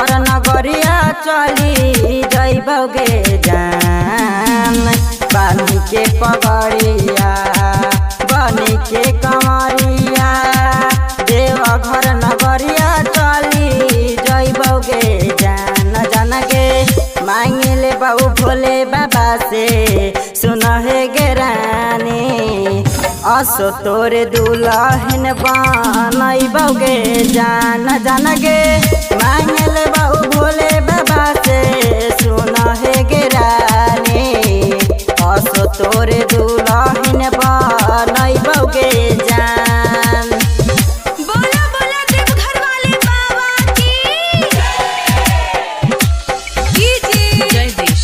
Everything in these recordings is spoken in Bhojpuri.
देवघर नगरिया चली जइबोगे जान। बानी के पगड़िया बनी के कमरिया देवघर नगरिया चली जइबोगे जान। जान गे मांगले बाबू भोले बाबा से सुन हे गे रानी असो तोरे दुल्हन बनइबोगे जान। जान गे मांगले बाबू भोले बाबा से सुन हे गे रानी असो तोरे दुल्हन बनइबोगे जान। बोला बोला देवघर वाले बाबा की जय देश।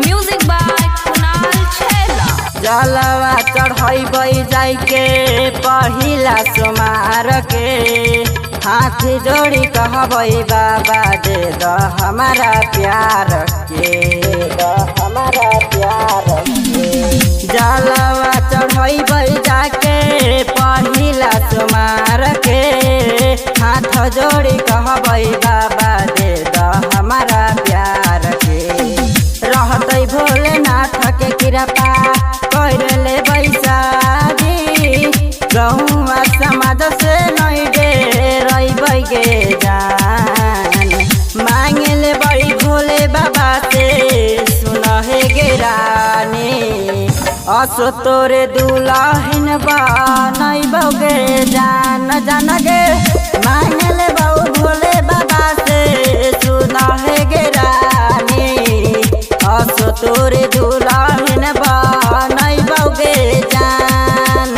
म्यूजिक बाय कुणाल छैला। जलवा चढ़ाई जाई के पहिला सोमार के हाथ जोड़ी कहबई बाबा दे द हमारा प्यार के हमारा प्यार के। जलवा चढ़ाई जाके पहिला सोमार के हाथ जोड़ी कहबई बाबा दे द हमारा प्यार के। रहतै भोलेनाथ के कृपा कर ले बैसादी गहुआ समाज से नहीं डरबै गे जान। मांगले बड़ी भोले बाबा से सुन हे गे रानी असो तोरे दुल्हन बनइबोगे जान। जान गे मांगले बाबू भोले बाबा से सुन हे गे रानी असो तोरे दुल्हन बनइबोगे जान।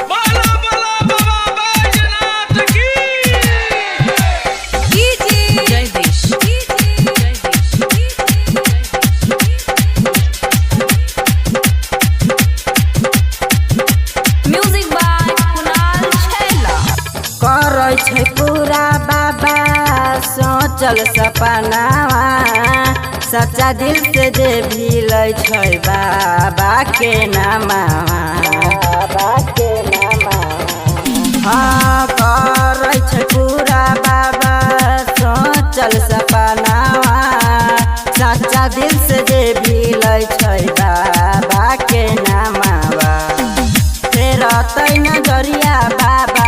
बोला बोला बाबा बैजनाथ की जय देश। म्यूजिक बाय कुणाल छैला। करै छै पूरा बाबा सोचल सपनावा सच्चा दिल से जे भी लै छै बाबा के नामावा बाबा के नामावा। हाँ करै छै पूरा बाबा सोचल सपनावा सच्चा दिल से जे भी लै छै बाबा के नामावा। फेर तै नजरिया बाबा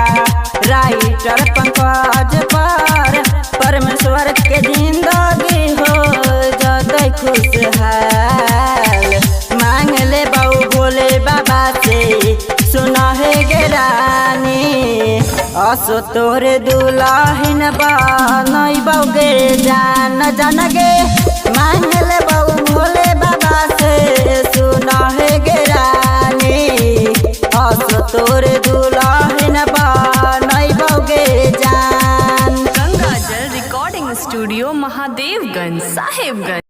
राइटर पंकज पर परमेश्वर के जिंदगी हो जतै खुशहाल। मांगले बाबू भोले बाबा से सुन हे गे रानी असो तोरे दुल्हन बनइबोगे जान। जान गे मांगले बाबू भोले बाबा से सुन हे गे रानी असो तोरे दुल्हन बनइबोगे जान। गंगा जल रिकॉर्डिंग स्टूडियो महादेवगंज साहेबगंज।